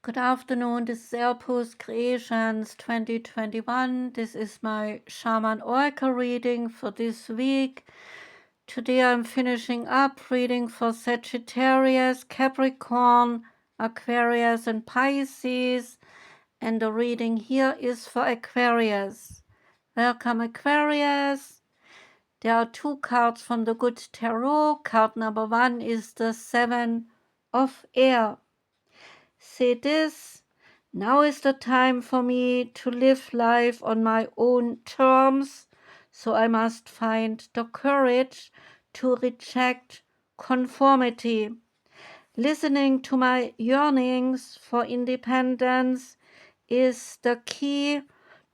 Good afternoon, this is Outpost Creations 2021. This is my Shaman Oracle reading for this week. Today I'm finishing up reading for Sagittarius, Capricorn, Aquarius and Pisces. And the reading here is for Aquarius. Welcome Aquarius. There are two cards from the Good Tarot. Card number 1 is the 7 of Air. Say this, now is the time for me to live life on my own terms, so I must find the courage to reject conformity. Listening to my yearnings for independence is the key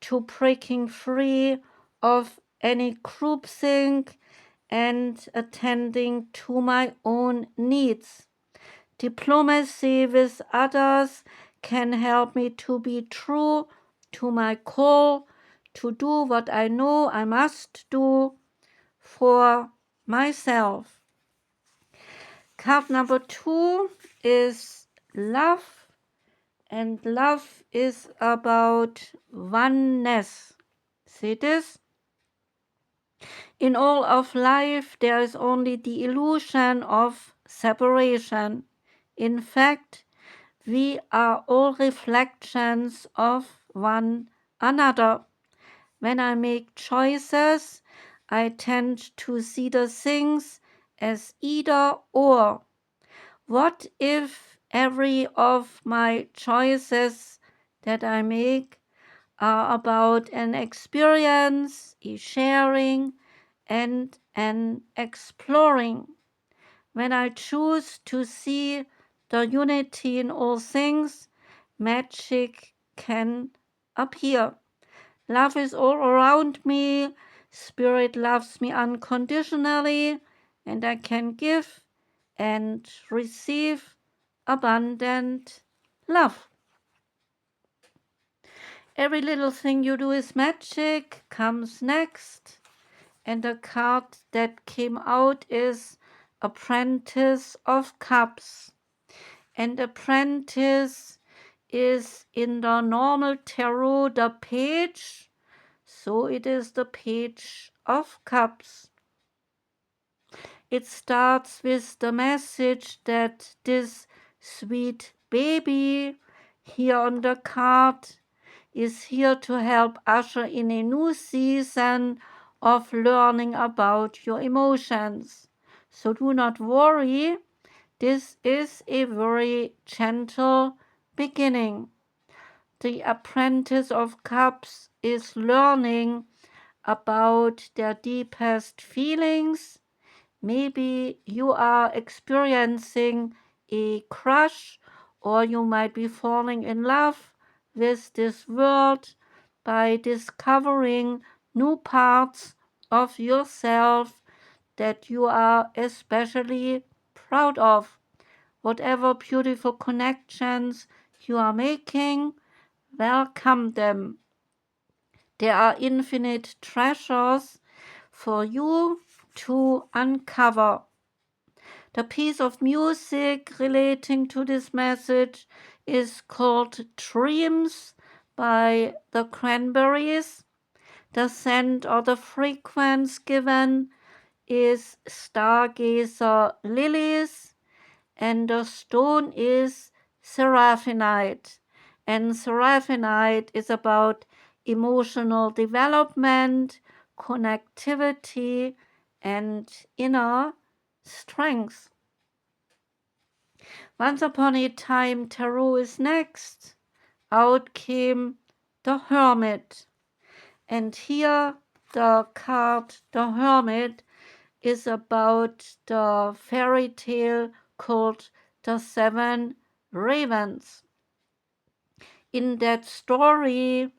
to breaking free of any groupthink and attending to my own needs. Diplomacy with others can help me to be true to my call, to do what I know I must do for myself. Card number 2 is love, and love is about oneness. See this? In all of life, there is only the illusion of separation. In fact, we are all reflections of one another. When I make choices, I tend to see the things as either or. What if every of my choices that I make are about an experience, a sharing, and an exploring? When I choose to see the unity in all things, magic can appear. Love is all around me. Spirit loves me unconditionally, and I can give and receive abundant love. Every little thing you do is magic comes next. And the card that came out is Apprentice of Cups. And Apprentice is in the normal tarot the page, so it is the Page of Cups. It starts with the message that this sweet baby here on the card is here to help usher in a new season of learning about your emotions. So do not worry, this is a very gentle beginning. The Apprentice of Cups is learning about their deepest feelings. Maybe you are experiencing a crush, or you might be falling in love with this world by discovering new parts of yourself that you are especially proud of. Whatever beautiful connections you are making, welcome them. There are infinite treasures for you to uncover. The piece of music relating to this message is called Dreams by the Cranberries. The scent or the frequency given is Stargazer Lilies, and the stone is seraphinite. And seraphinite is about emotional development, connectivity, and inner strength. Once upon a time, tarot is next. Out came the Hermit. And here the card, the Hermit, is about the fairy tale called The Seven Ravens. In that story,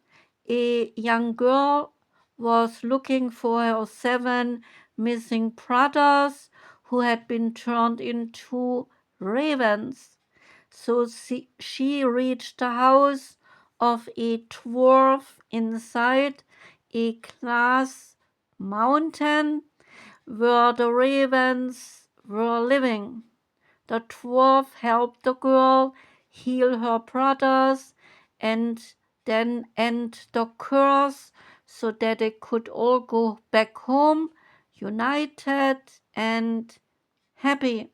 a young girl was looking for her 7 missing brothers who had been turned into ravens. So she reached the house of a dwarf inside a glass mountain where the ravens were living. The dwarf helped the girl heal her brothers, and then end the curse so that they could all go back home united and happy.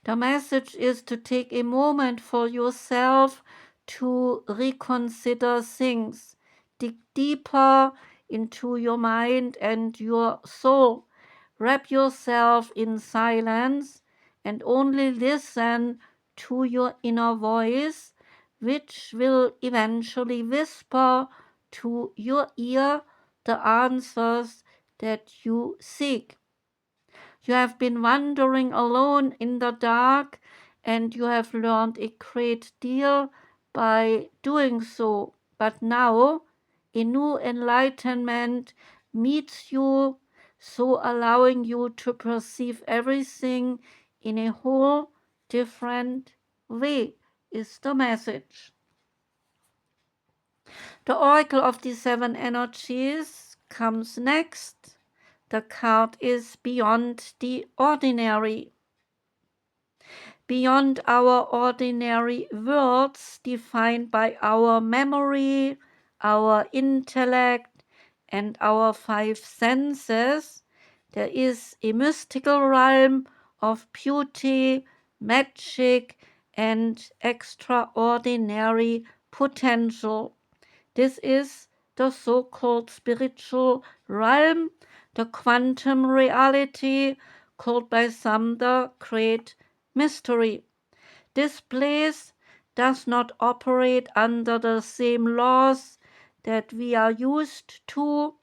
The message is to take a moment for yourself to reconsider things. Dig deeper into your mind and your soul. Wrap yourself in silence and only listen to your inner voice, which will eventually whisper to your ear the answers that you seek. You have been wandering alone in the dark, and you have learned a great deal by doing so. But now a new enlightenment meets you, so allowing you to perceive everything in a whole different way, is the message. The Oracle of the Seven Energies comes next. The card is Beyond the Ordinary. Beyond our ordinary worlds defined by our memory, our intellect, and our five senses, there is a mystical realm of beauty, magic, and extraordinary potential. This is the so-called spiritual realm, the quantum reality, called by some the great mystery. This place does not operate under the same laws that we are used to,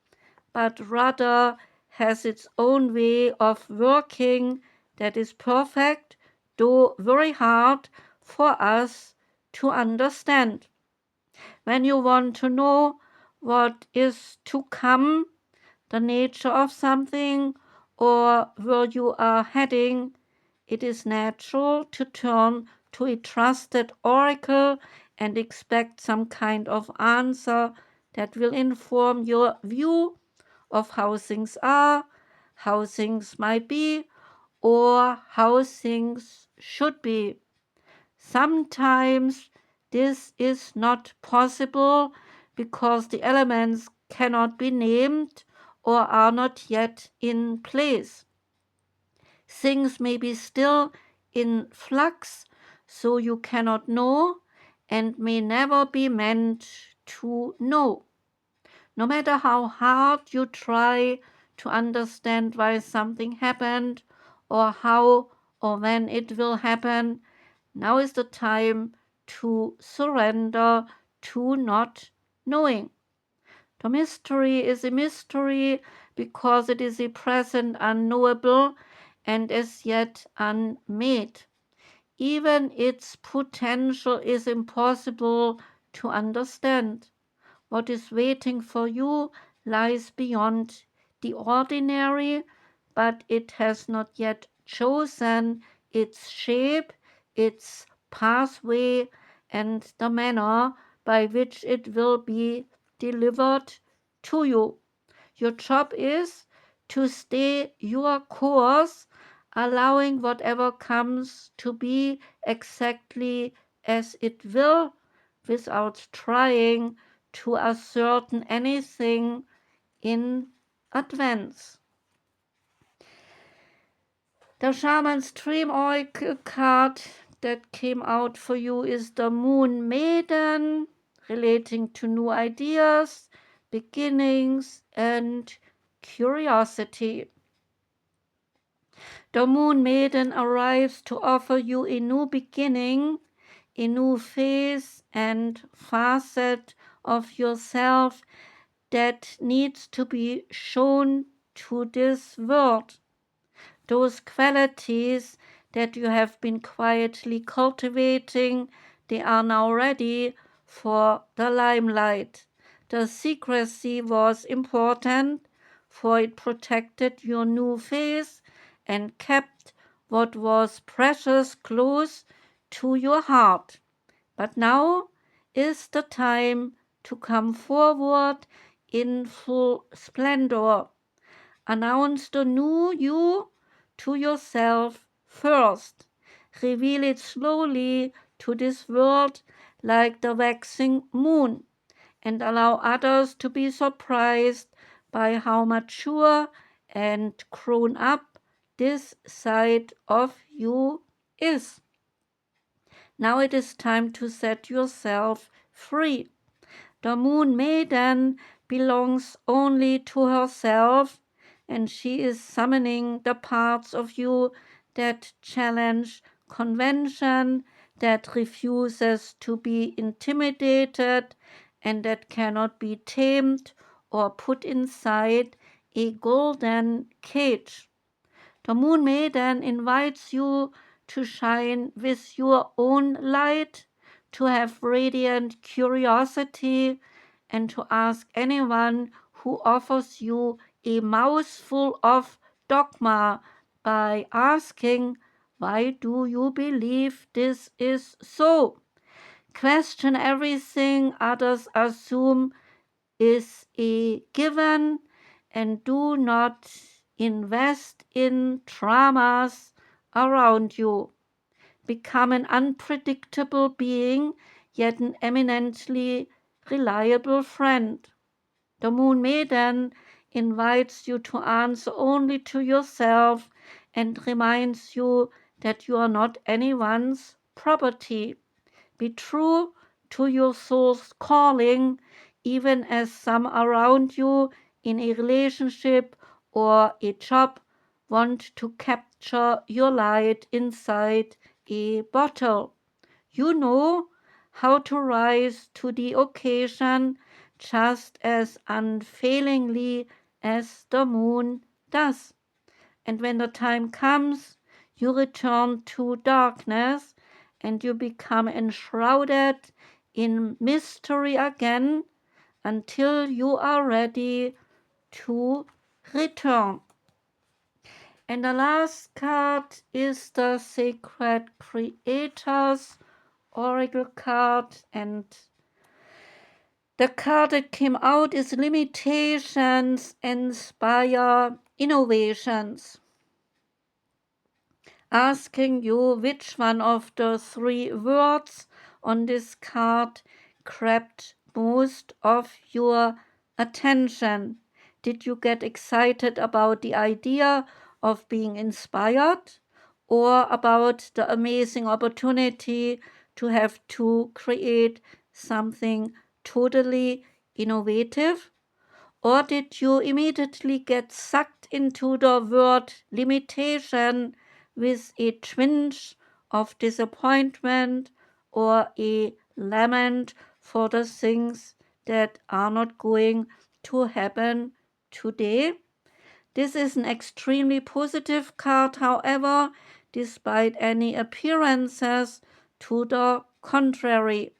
but rather has its own way of working that is perfect, though very hard for us to understand. When you want to know what is to come, the nature of something, or where you are heading, it is natural to turn to a trusted oracle and expect some kind of answer that will inform your view of how things are, how things might be, or how things should be. Sometimes this is not possible because the elements cannot be named or are not yet in place. Things may be still in flux, so you cannot know and may never be meant to know. No matter how hard you try to understand why something happened or how or when it will happen, now is the time to surrender to not knowing. The mystery is a mystery because it is a present unknowable and as yet unmade. Even its potential is impossible to understand. What is waiting for you lies beyond the ordinary, but it has not yet chosen its shape, its pathway, and the manner by which it will be delivered to you. Your job is to stay your course, allowing whatever comes to be exactly as it will, without trying to ascertain anything in advance. The Shaman's Dream Oracle card that came out for you is the Moon Maiden, relating to new ideas, beginnings, and curiosity. The Moon Maiden arrives to offer you a new beginning, a new phase and facet of yourself that needs to be shown to this world. Those qualities that you have been quietly cultivating, they are now ready for the limelight. The secrecy was important, for it protected your new face and kept what was precious close to your heart. But now is the time to come forward in full splendor. Announce the new you to yourself first. Reveal it slowly to this world like the waxing moon, and allow others to be surprised by how mature and grown up this side of you is. Now it is time to set yourself free. The Moon Maiden belongs only to herself, and she is summoning the parts of you that challenge convention, that refuses to be intimidated, and that cannot be tamed or put inside a golden cage. The Moon Maiden invites you to shine with your own light, to have radiant curiosity, and to ask anyone who offers you a mouthful of dogma by asking, "Why do you believe this is so?" Question everything others assume is a given, and do not invest in dramas around you. Become an unpredictable being, yet an eminently reliable friend. The Moon Maiden invites you to answer only to yourself and reminds you that you are not anyone's property. Be true to your soul's calling, even as some around you in a relationship or a job want to capture your light inside a bottle. You know how to rise to the occasion just as unfailingly as the moon does. And when the time comes, you return to darkness and you become enshrouded in mystery again until you are ready to return. And the last card is the Sacred Creators Oracle card, and the card that came out is Limitations Inspire Innovations, asking you which one of the three words on this card grabbed most of your attention. Did you get excited about the idea of being inspired, or about the amazing opportunity to have to create something totally innovative? Or did you immediately get sucked into the word limitation with a twinge of disappointment or a lament for the things that are not going to happen today? This is an extremely positive card, however, despite any appearances to the contrary.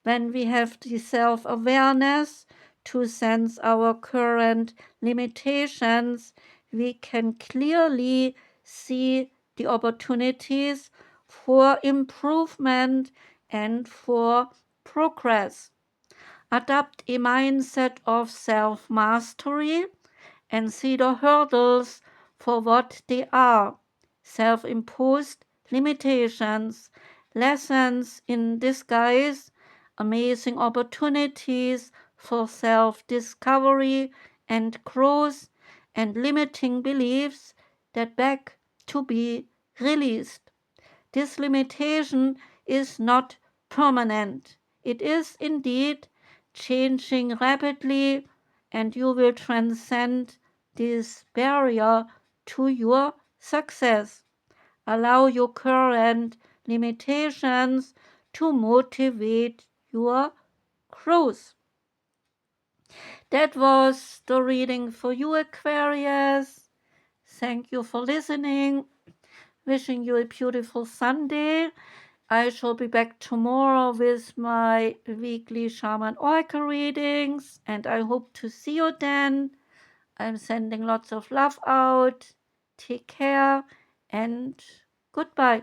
When we have the self-awareness to sense our current limitations, we can clearly see the opportunities for improvement and for progress. Adopt a mindset of self-mastery and see the hurdles for what they are: self-imposed limitations, lessons in disguise, amazing opportunities for self-discovery and growth, and limiting beliefs that beg to be released. This limitation is not permanent. It is indeed changing rapidly, and you will transcend this barrier to your success. Allow your current limitations to motivate your growth. That was the reading for you, Aquarius. Thank you for listening. Wishing you a beautiful Sunday. I shall be back tomorrow with my weekly Shaman Oracle readings, and I hope to see you then. I'm sending lots of love out. Take care and goodbye.